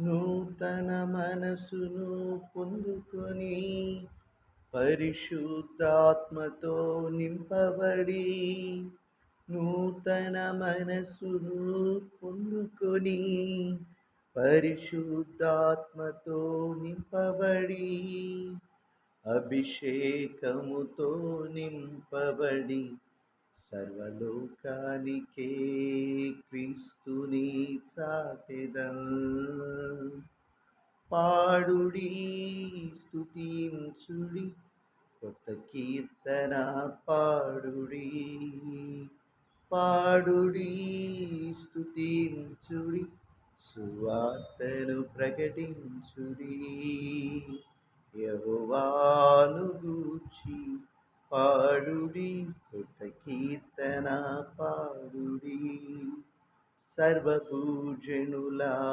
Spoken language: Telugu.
నూతన మనసును పొందుకొని పరిశుద్ధాత్మతో నింపబడి నూతన మనసును పొందుకొని పరిశుద్ధాత్మతో నింపబడి అభిషేకముతో నింపబడి సర్వలోకానికే క్రీస్తుని చాటెదన్. పాడుడి, స్తుతించుడి, కొత్త కీర్తన పాడుడి. పాడుడి, స్తుతించుడి, సువార్తను ప్రకటించుడి. యెహోవాను గూర్చి పాడుడి, కొత్త కీర్తన పాడుడి. సర్వభూజనులారా